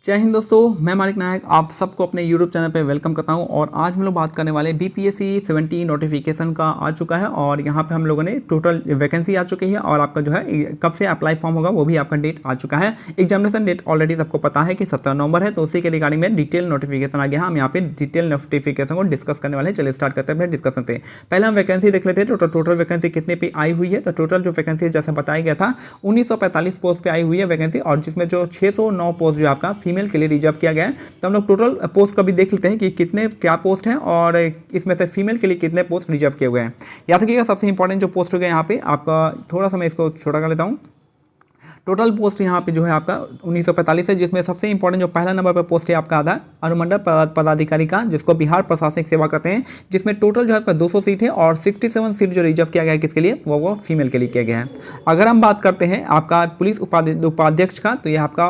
जय हिंद दोस्तों, मैं मानिक नायक आप सबको अपने यूट्यूब चैनल पे वेलकम करता हूं। और आज हम लोग बात करने वाले बीपीएससी 70 नोटिफिकेशन का आ चुका है और यहां पे हम लोगों ने टोटल वैकेंसी आ चुकी है और आपका जो है कब से अप्लाई फॉर्म होगा वो भी आपका डेट आ चुका है। एग्जामिनेशन डेट ऑलरेडी सबको पता है कि 17 नवंबर है, तो उसी के रिगार्डिंग में डिटेल नोटिफिकेशन आ गया। हम यहाँ पे डिटेल नोटिफिकेशन को डिस्कस करने वाले हैं। चलिए स्टार्ट करते हैं डिस्कस करते हैं। पहले हम वैकेंसी देख लेते हैं टोटल वैकेंसी कितने पे आई हुई है। तो टोटल जो वैकेंसी जैसे बताया गया था 1945 पोस्ट पे आई हुई है वैकेंसी, और जिसमें जो 609 पोस्ट जो आपका फीमेल के लिए रिजर्व किया गया है। तो हम लोग टोटल पोस्ट का भी देख लेते हैं कि कितने क्या पोस्ट हैं और इसमें से फीमेल के लिए कितने पोस्ट रिजर्व किए हुए हैं। याद रखिएगा सबसे इंपॉर्टेंट जो पोस्ट हो गया यहाँ पे आपका, थोड़ा सा मैं इसको छोटा कर लेता हूँ। टोटल पोस्ट यहाँ पे जो है आपका 1945 है, जिसमें सबसे इंपॉर्टेंट जो पहला नंबर पर पोस्ट है आपका आधा अनुमंडल पदाधिकारी का, जिसको बिहार प्रशासनिक सेवा कहते हैं, जिसमें टोटल जो है आपका 200 सीट है और 67 सीट जो रिजर्व किया गया है किसके लिए, वो फीमेल के लिए किया गया है। अगर हम बात करते हैं आपका पुलिस उपाध्यक्ष का, तो यह आपका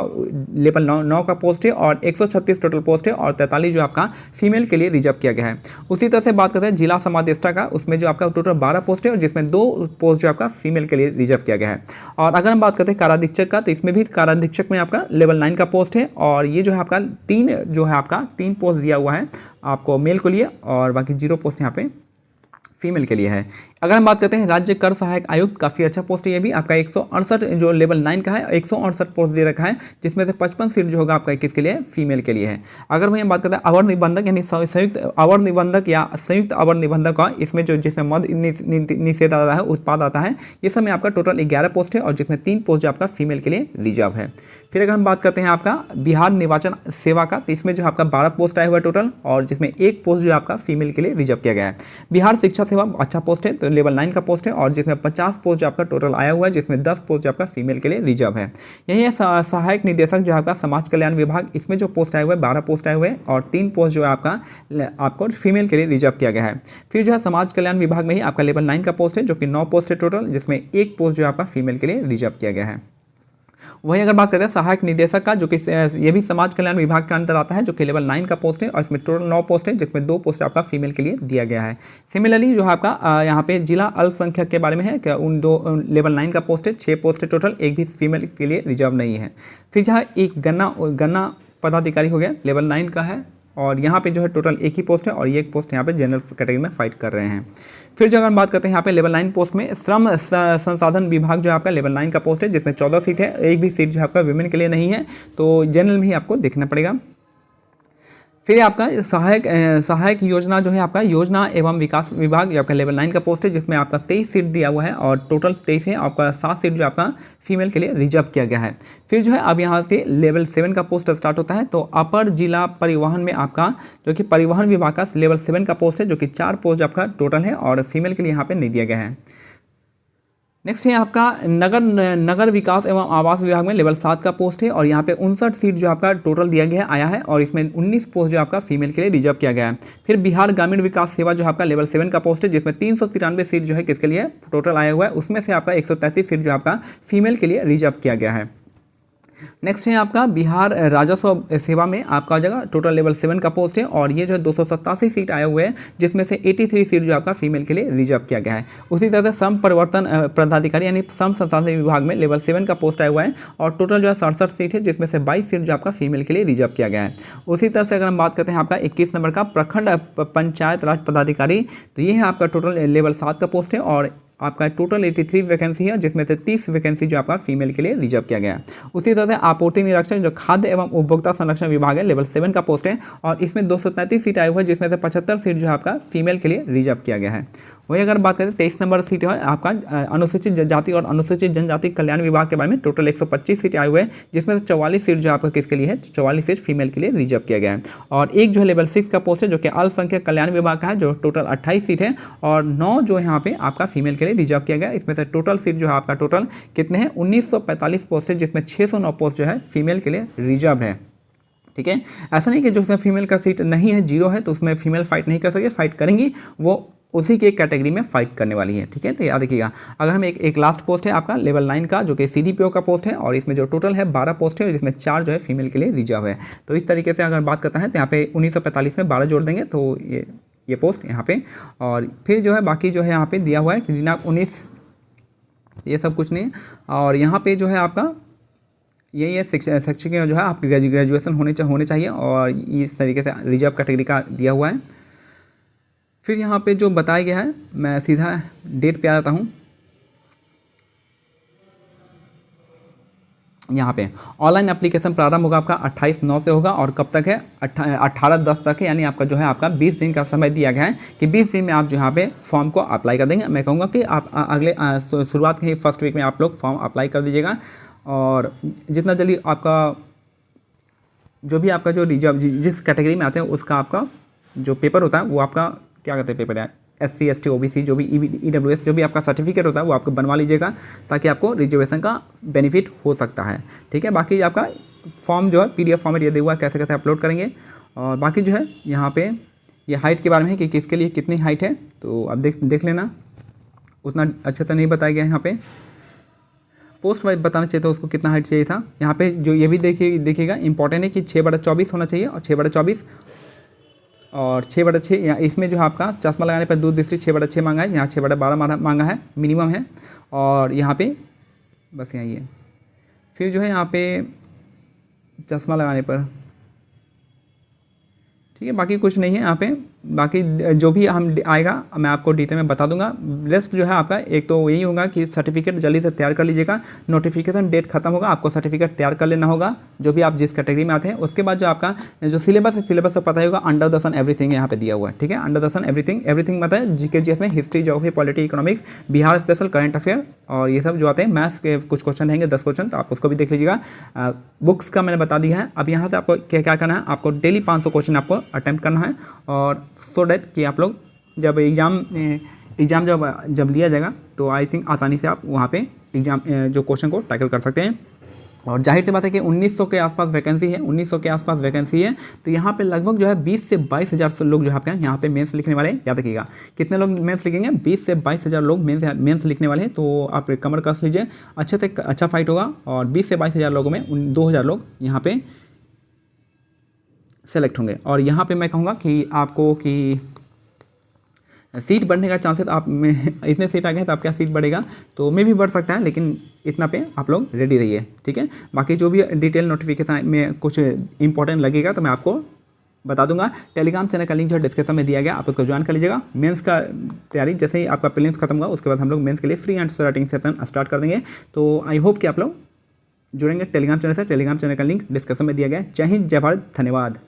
लेवल 9 का पोस्ट है और 136 टोटल पोस्ट है और 43 जो आपका फीमेल के लिए रिजर्व किया गया है। उसी तरह से बात करते हैं जिला समादेष्टा का, उसमें जो आपका टोटल 12 पोस्ट है और जिसमें 2 पोस्ट जो आपका फीमेल के लिए रिजर्व किया गया है। और अगर हम बात करते हैं काराधीक्षक का, तो इसमें भी काराधीक्षक में आपका लेवल 9 का पोस्ट है और ये जो है आपका 3 पोस्ट दिया हुआ है आपको मेल के लिए और बाकी 0 पोस्ट यहाँ पे फीमेल के लिए है। अगर हम बात करते हैं राज्य कर सहायक आयुक्त, काफ़ी अच्छा पोस्ट है ये भी आपका 168 जो लेवल 9 का है 168 पोस्ट दे रखा है, जिसमें से 55 सीट जो होगा आपका किसके लिए, फीमेल के लिए है। अगर वहीं हम बात करते हैं अवर निबंधक यानी संयुक्त अवर निबंधक या संयुक्त अवर निबंधक का, इसमें जिसमें मद निषेध आता है, उत्पाद आता है, ये सब में आपका टोटल 11 पोस्ट है और जिसमें 3 पोस्ट जो आपका फीमेल के लिए रिजर्व है। फिर अगर हम बात करते हैं आपका बिहार निर्वाचन सेवा का, तो इसमें जो आपका 12 पोस्ट आया हुआ है टोटल और जिसमें 1 पोस्ट जो आपका फीमेल के लिए रिजर्व किया गया है। बिहार शिक्षा सेवा अच्छा पोस्ट है, तो लेवल 9 का पोस्ट है और जिसमें 50 पोस्ट जो आपका टोटल आया हुआ है, जिसमें 10 पोस्ट जो आपका फीमेल के लिए रिजर्व है। यही है सहायक निदेशक जो आपका समाज कल्याण विभाग, इसमें जो पोस्ट आए हुए हैं 12 पोस्ट आए हुए हैं और 3 पोस्ट जो है आपको फीमेल के लिए रिजर्व किया गया है। फिर जो है समाज कल्याण विभाग में ही आपका लेवल 9 का पोस्ट है, जो कि 9 पोस्ट है टोटल, जिसमें 1 पोस्ट जो आपका फीमेल के लिए रिजर्व किया गया है। वहीं अगर बात करते हैं सहायक निदेशक का, जो कि ये भी समाज कल्याण विभाग के अंदर आता है, जो कि लेवल 9 का पोस्ट है और इसमें टोटल 9 पोस्ट है, जिसमें 2 पोस्ट आपका फीमेल के लिए दिया गया है। सिमिलरली जो है आपका यहाँ पे जिला अल्पसंख्यक के बारे में है कि उन 2 लेवल 9 का पोस्ट है, 6 पोस्ट है टोटल, एक भी फीमेल के लिए रिजर्व नहीं है। फिर जहाँ एक गन्ना पदाधिकारी हो गया, लेवल 9 का है और यहाँ पे जो है टोटल 1 ही पोस्ट है और ये 1 पोस्ट यहाँ पे जनरल कैटेगरी में फाइट कर रहे हैं। फिर जो अगर हम बात करते हैं यहाँ पे लेवल 9 पोस्ट में श्रम संसाधन विभाग जो है आपका लेवल 9 का पोस्ट है, जिसमें 14 सीट है, एक भी सीट जो है आपका वुमेन के लिए नहीं है, तो जनरल में ही आपको देखना पड़ेगा। फिर आपका सहायक योजना जो है आपका योजना एवं विकास विभाग, ये आपका लेवल 9 का पोस्ट है, जिसमें आपका 23 सीट दिया हुआ है और टोटल 23 है, आपका 7 सीट जो आपका फीमेल के लिए रिजर्व किया गया है। फिर जो है अब यहाँ से लेवल 7 का पोस्ट स्टार्ट होता है, तो अपर जिला परिवहन में आपका जो कि परिवहन विभाग का लेवल 7 का पोस्ट है, जो कि 4 पोस्ट आपका टोटल है और फीमेल के लिए यहाँ पे नहीं दिया गया है। नेक्स्ट है आपका नगर विकास एवं आवास विभाग में लेवल 7 का पोस्ट है और यहाँ पे 59 सीट जो आपका टोटल दिया गया है आया है और इसमें 19 पोस्ट जो आपका फीमेल के लिए रिजर्व किया गया है। फिर बिहार ग्रामीण विकास सेवा जो आपका लेवल 7 का पोस्ट है, जिसमें 393 सीट जो है किसके लिए टोटल आया हुआ है, उसमें से आपका 133 सीट जो आपका फीमेल के लिए रिजर्व किया गया है। नेक्स्ट है आपका बिहार राजस्व सेवा में आपका जगह टोटल लेवल 7 का पोस्ट है और ये जो है 287 सीट आए हुए हैं, जिसमें से 83 सीट जो आपका फीमेल के लिए रिजर्व किया गया है। उसी तरह से श्रम परिवर्तन पदाधिकारी यानी श्रम संसाधन विभाग में लेवल 7 का पोस्ट आया हुआ है और टोटल जो है 67 सीट है, जिसमें से 22 सीट जो आपका फीमेल के लिए रिजर्व किया गया है। उसी तरह से अगर हम बात करते हैं आपका 21 नंबर का प्रखंड पंचायत राज पदाधिकारी, तो ये है आपका टोटल लेवल 7 का पोस्ट है और आपका टोटल 83 वैकेंसी है, जिसमें से 30 वैकेंसी जो आपका फीमेल के लिए रिजर्व किया गया है। उसी तरह से आपूर्ति निरीक्षक जो खाद्य एवं उपभोक्ता संरक्षण विभाग है, लेवल 7 का पोस्ट है और इसमें 233 सीट आए हुए हैं, जिसमें से 75 सीट जो है आपका फीमेल के लिए रिजर्व किया गया है। वही अगर बात करें 23 नंबर सीट है आपका अनुसूचित जाति और अनुसूचित जनजाति कल्याण विभाग के बारे में, टोटल 125 सीट आए हुए हैं, जिसमें से 44 सीट जो आपका किसके लिए है, 44 सीट फीमेल के लिए रिजर्व किया गया है। और एक जो है लेवल 6 का पोस्ट है, जो कि अल्पसंख्यक कल्याण विभाग का है, जो टोटल 28 सीट है और 9 जो है यहाँ पे आपका फीमेल के लिए रिजर्व किया गया है। इसमें से टोटल सीट जो है आपका टोटल कितने हैं, 1945 पोस्ट है, जिसमें 609 पोस्ट जो है फीमेल के लिए रिजर्व है। ठीक है, ऐसा नहीं कि जो उसमें फीमेल का सीट नहीं है, 0 है, तो उसमें फीमेल फाइट नहीं कर सके, फाइट करेंगी, वो उसी के कैटेगरी में फाइट करने वाली है। ठीक है, तो याद रखिएगा। अगर हम एक लास्ट पोस्ट है आपका लेवल 9 का, जो कि CDPO का पोस्ट है और इसमें जो टोटल है 12 पोस्ट है, जिसमें 4 जो है फीमेल के लिए रिजर्व है। तो इस तरीके से अगर बात करते हैं तो यहाँ पे 1945 में 12 जोड़ देंगे तो ये पोस्ट यहाँ पे, और फिर जो है बाकी जो है यहाँ पे दिया हुआ है कि दिनांक 19, ये सब कुछ नहीं। और यहाँ पे जो है आपका यही है शैक्षिक जो है आपकी ग्रेजुएशन होने चाहिए, और इस तरीके से रिजर्व कैटेगरी का दिया हुआ है। फिर यहाँ पे जो बताया गया है, मैं सीधा डेट पे आ जाता हूँ। यहाँ पे ऑनलाइन एप्लीकेशन प्रारंभ होगा आपका 28/9 से होगा, और कब तक है 18/10 तक है, यानी आपका जो है आपका 20 दिन का समय दिया गया है कि 20 दिन में आप जो यहाँ पे फॉर्म को अप्लाई कर देंगे। मैं कहूँगा कि आप अगले शुरुआत के ही फर्स्ट वीक में आप लोग फॉर्म अप्लाई कर दीजिएगा, और जितना जल्दी आपका जो भी आपका जो रिजर्व जिस कैटेगरी में आते हैं उसका आपका जो पेपर होता है वो आपका क्या कहते हैं पेपर है, SC ST OBC जो भी EWS जो भी आपका सर्टिफिकेट होता है वो आपको बनवा लीजिएगा, ताकि आपको रिजर्वेशन का बेनिफिट हो सकता है। ठीक है, बाकी आपका फॉर्म जो है PDF फॉर्मेट ये दिया हुआ है, कैसे कैसे अपलोड करेंगे। और बाकी जो है यहाँ पे ये हाइट के बारे में है कि किसके लिए कितनी हाइट है, तो आप देख लेना, उतना अच्छे से नहीं बताया गया यहाँ पे। पोस्ट वाइज बताना चाहिए था उसको कितना हाइट चाहिए था। यहाँ पे जो ये भी देखिएगा इंपॉर्टेंट है कि 6/24 होना चाहिए, और 6/24 और 6/6 इसमें जो है आपका चश्मा लगाने पर दूसरी 6/6 मांगा है, यहाँ 6/12 मांगा है, मिनिमम है। और यहाँ पे बस यही है। फिर जो है यहाँ पे चश्मा लगाने पर ठीक है, बाकी कुछ नहीं है यहाँ पे। बाकी जो भी हम आएगा मैं आपको डिटेल में बता दूंगा। रेस्ट जो है आपका एक तो यही होगा कि सर्टिफिकेट जल्दी से तैयार कर लीजिएगा, नोटिफिकेशन डेट खत्म होगा, आपको सर्टिफिकेट तैयार कर लेना होगा जो भी आप जिस कैटेगरी में आते हैं। उसके बाद जो आपका जो सिलेबस है, सिलेबस तो पता ही होगा, अंडर द सन एवरीथिंग यहाँ पे दिया हुआ है। ठीक है, अंडर द सन एवरीथिंग मतलब है GK में history, geography, polity, economics, Bihar special, current affair, और ये सब जो आते हैं मैथ्स के कुछ क्वेश्चन रहेंगे 10 क्वेश्चन, तो आप उसको भी देख लीजिएगा। बुक्स का मैंने बता दिया है। अब यहाँ से आपको क्या करना है, आपको डेली 500 क्वेश्चन आपको अटैम्प्ट करना है, और सो डैट कि आप लोग जब एग्ज़ाम जब लिया जाएगा तो आई थिंक आसानी से आप वहाँ पे एग्ज़ाम जो क्वेश्चन को टैकल कर सकते हैं। और जाहिर सी बात है कि 1900 के आसपास वैकेंसी है, 1900 के आसपास वैकेंसी है, तो यहाँ पे लगभग जो है 20 से 22 हज़ार लोग जो है आपके यहाँ पे मेंस लिखने वाले हैं। याद रखिएगा कितने लोग मेंस लिखेंगे, 20 से 22 हज़ार लोग मेंस लिखने वाले हैं। तो आप कमर कस लीजिए, अच्छे से अच्छा फाइट होगा, और 20 से 22 हज़ार लोगों में 2000 लोग यहाँ पे सेलेक्ट होंगे। और यहाँ पे मैं कहूँगा कि आपको कि सीट बढ़ने का चांसेस आप में इतने सीट आ गए तो आपका सीट बढ़ेगा, तो मे भी बढ़ सकता है, लेकिन इतना पे आप लोग रेडी रहिए। ठीक है, बाकी जो भी डिटेल नोटिफिकेशन में कुछ इंपॉर्टेंट लगेगा तो मैं आपको बता दूंगा। टेलीग्राम चैनल का लिंक जो है डिस्क्रिप्शन में दिया गया, आप उसको ज्वाइन कर लीजिएगा। मेंस का तैयारी जैसे ही आपका प्रीलिम्स खत्म होगा उसके बाद हम लोग मेंस के लिए free answer writing session start कर देंगे। तो आई होप कि आप लोग जुड़ेंगे टेलीग्राम चैनल से। टेलीग्राम चैनल का लिंक डिस्क्रिप्शन में दिया गया है। जय हिंद, जय भारत, धन्यवाद।